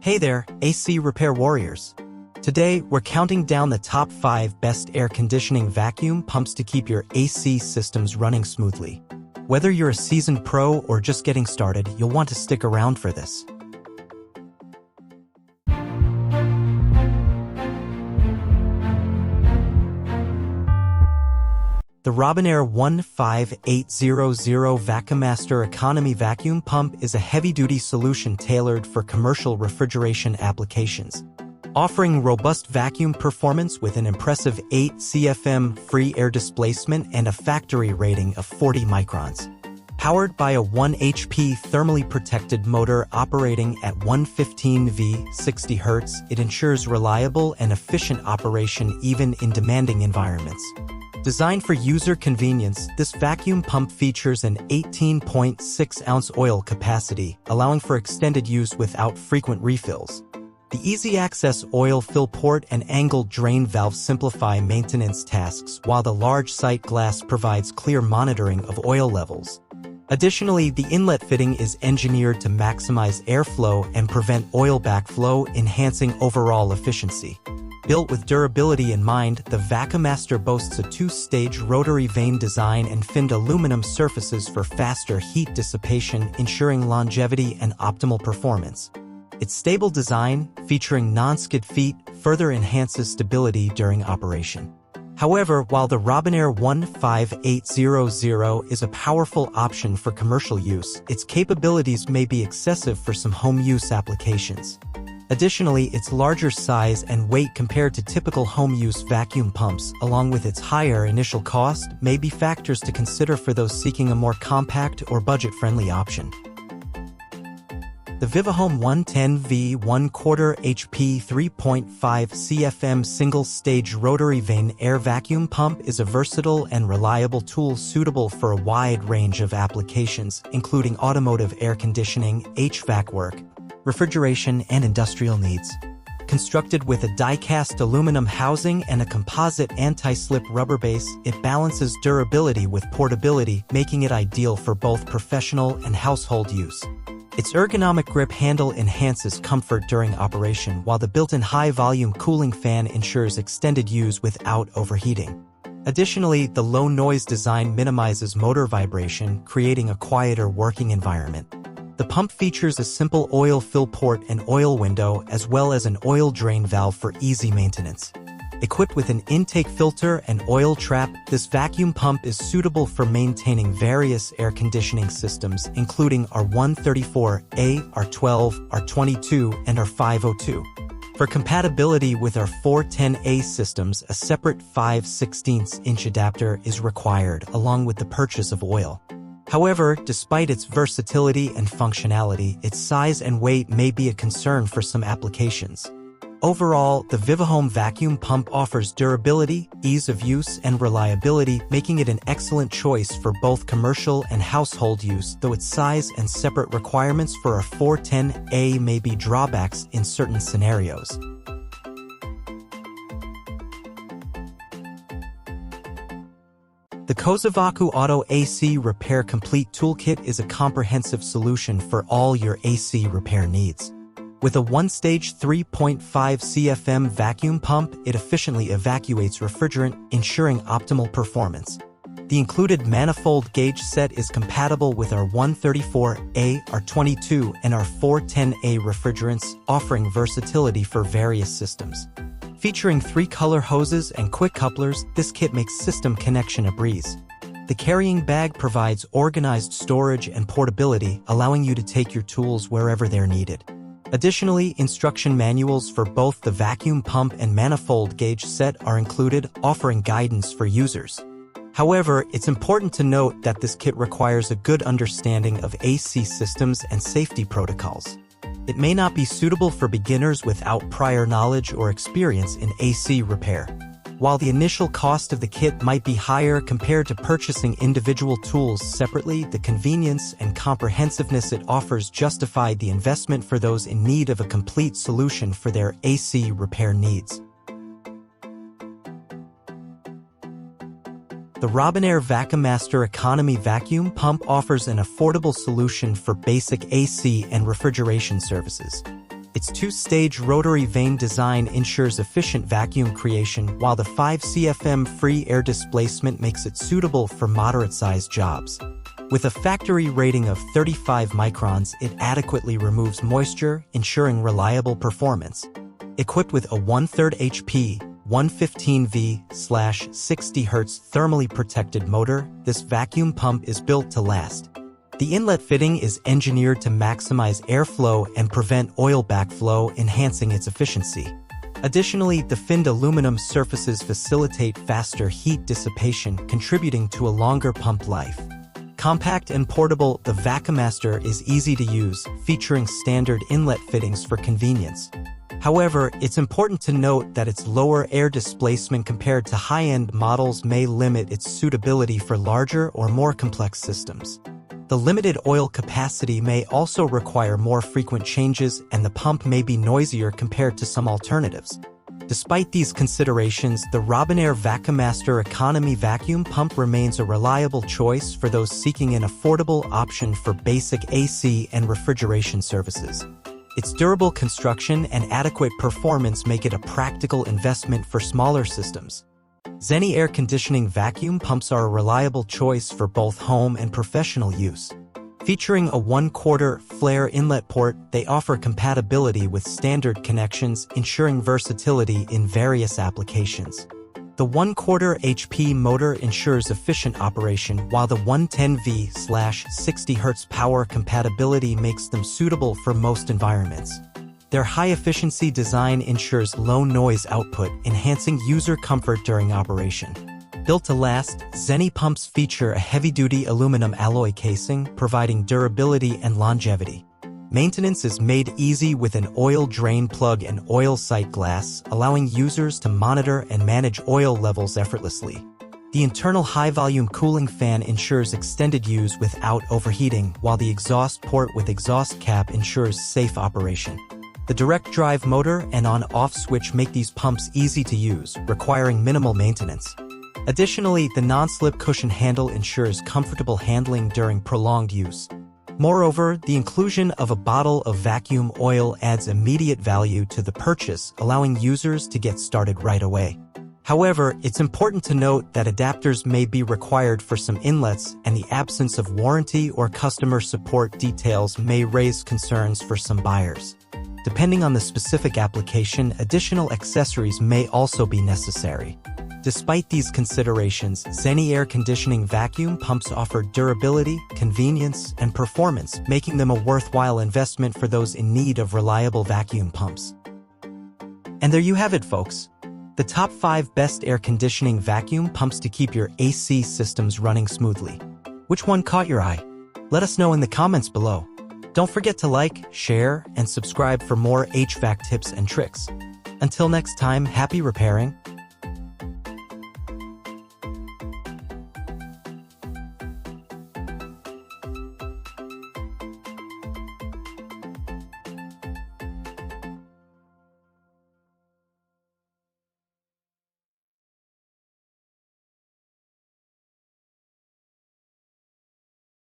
Hey there, AC repair warriors. Today, we're counting down the top 5 best air conditioning vacuum pumps to keep your AC systems running smoothly. Whether you're a seasoned pro or just getting started, you'll want to stick around for this. The Robina 15800 VacuumMaster Economy Vacuum Pump is a heavy-duty solution tailored for commercial refrigeration applications, offering robust vacuum performance with an impressive 8 CFM free air displacement and a factory rating of 40 microns. Powered by a 1 HP thermally protected motor operating at 115 V 60 Hz, it ensures reliable and efficient operation even in demanding environments. Designed for user convenience, this vacuum pump features an 18.6-ounce oil capacity, allowing for extended use without frequent refills. The easy-access oil fill port and angled drain valve simplify maintenance tasks, while the large sight glass provides clear monitoring of oil levels. Additionally, the inlet fitting is engineered to maximize airflow and prevent oil backflow, enhancing overall efficiency. Built with durability in mind, the VacuumMaster boasts a 2-stage rotary vane design and finned aluminum surfaces for faster heat dissipation, ensuring longevity and optimal performance. Its stable design, featuring non-skid feet, further enhances stability during operation. However, while the Robina 15800 is a powerful option for commercial use, its capabilities may be excessive for some home use applications. Additionally, its larger size and weight compared to typical home-use vacuum pumps, along with its higher initial cost, may be factors to consider for those seeking a more compact or budget-friendly option. The Viva Home 110V 1/4 HP 3.5 CFM single-stage rotary vane air vacuum pump is a versatile and reliable tool suitable for a wide range of applications, including automotive air conditioning, HVAC work, refrigeration, and industrial needs. Constructed with a die-cast aluminum housing and a composite anti-slip rubber base, it balances durability with portability, making it ideal for both professional and household use. Its ergonomic grip handle enhances comfort during operation, while the built-in high-volume cooling fan ensures extended use without overheating. Additionally, the low-noise design minimizes motor vibration, creating a quieter working environment. The pump features a simple oil fill port and oil window, as well as an oil drain valve for easy maintenance. Equipped with an intake filter and oil trap, this vacuum pump is suitable for maintaining various air conditioning systems, including R134A, R12, R22, and R502. For compatibility with our 410A systems, a separate 5/16" adapter is required, along with the purchase of oil. However, despite its versatility and functionality, its size and weight may be a concern for some applications. Overall, the Viva Home vacuum pump offers durability, ease of use, and reliability, making it an excellent choice for both commercial and household use, though its size and separate requirements for our 410A may be drawbacks in certain scenarios. The Kaku Auto AC Repair Complete Toolkit is a comprehensive solution for all your AC repair needs. With a 1-stage 3.5 CFM vacuum pump, it efficiently evacuates refrigerant, ensuring optimal performance. The included manifold gauge set is compatible with our 134A, R22, and our 410A refrigerants, offering versatility for various systems. Featuring 3-color hoses and quick couplers, this kit makes system connection a breeze. The carrying bag provides organized storage and portability, allowing you to take your tools wherever they're needed. Additionally, instruction manuals for both the vacuum pump and manifold gauge set are included, offering guidance for users. However, it's important to note that this kit requires a good understanding of AC systems and safety protocols. It may not be suitable for beginners without prior knowledge or experience in AC repair. While the initial cost of the kit might be higher compared to purchasing individual tools separately, the convenience and comprehensiveness it offers justify the investment for those in need of a complete solution for their AC repair needs. The Robina VacuumMaster Economy Vacuum Pump offers an affordable solution for basic AC and refrigeration services. Its two-stage rotary vane design ensures efficient vacuum creation, while the 5 cfm free air displacement makes it suitable for moderate-sized jobs. With a factory rating of 35 microns, it adequately removes moisture, ensuring reliable performance. Equipped with a 1/3 HP, 115V/60 Hz thermally protected motor, this vacuum pump is built to last. The inlet fitting is engineered to maximize airflow and prevent oil backflow, enhancing its efficiency. Additionally, the finned aluminum surfaces facilitate faster heat dissipation, contributing to a longer pump life. Compact and portable, the Vacumaster is easy to use, featuring standard inlet fittings for convenience. However, it's important to note that its lower air displacement compared to high-end models may limit its suitability for larger or more complex systems. The limited oil capacity may also require more frequent changes, and the pump may be noisier compared to some alternatives. Despite these considerations, the Robina Vacumaster Economy Vacuum Pump remains a reliable choice for those seeking an affordable option for basic AC and refrigeration services. Its durable construction and adequate performance make it a practical investment for smaller systems. Zeni air conditioning vacuum pumps are a reliable choice for both home and professional use. Featuring a 1/4 flare inlet port, they offer compatibility with standard connections, ensuring versatility in various applications. The 1/4 HP motor ensures efficient operation, while the 110V/60 Hz power compatibility makes them suitable for most environments. Their high-efficiency design ensures low noise output, enhancing user comfort during operation. Built to last, Zeni pumps feature a heavy-duty aluminum alloy casing, providing durability and longevity. Maintenance is made easy with an oil drain plug and oil sight glass, allowing users to monitor and manage oil levels effortlessly. The internal high-volume cooling fan ensures extended use without overheating, while the exhaust port with exhaust cap ensures safe operation. The direct drive motor and on-off switch make these pumps easy to use, requiring minimal maintenance. Additionally, the non-slip cushion handle ensures comfortable handling during prolonged use. Moreover, the inclusion of a bottle of vacuum oil adds immediate value to the purchase, allowing users to get started right away. However, it's important to note that adapters may be required for some inlets, and the absence of warranty or customer support details may raise concerns for some buyers. Depending on the specific application, additional accessories may also be necessary. Despite these considerations, Zeni air conditioning vacuum pumps offer durability, convenience, and performance, making them a worthwhile investment for those in need of reliable vacuum pumps. And there you have it, folks. The top 5 best air conditioning vacuum pumps to keep your AC systems running smoothly. Which one caught your eye? Let us know in the comments below. Don't forget to like, share, and subscribe for more HVAC tips and tricks. Until next time, happy repairing.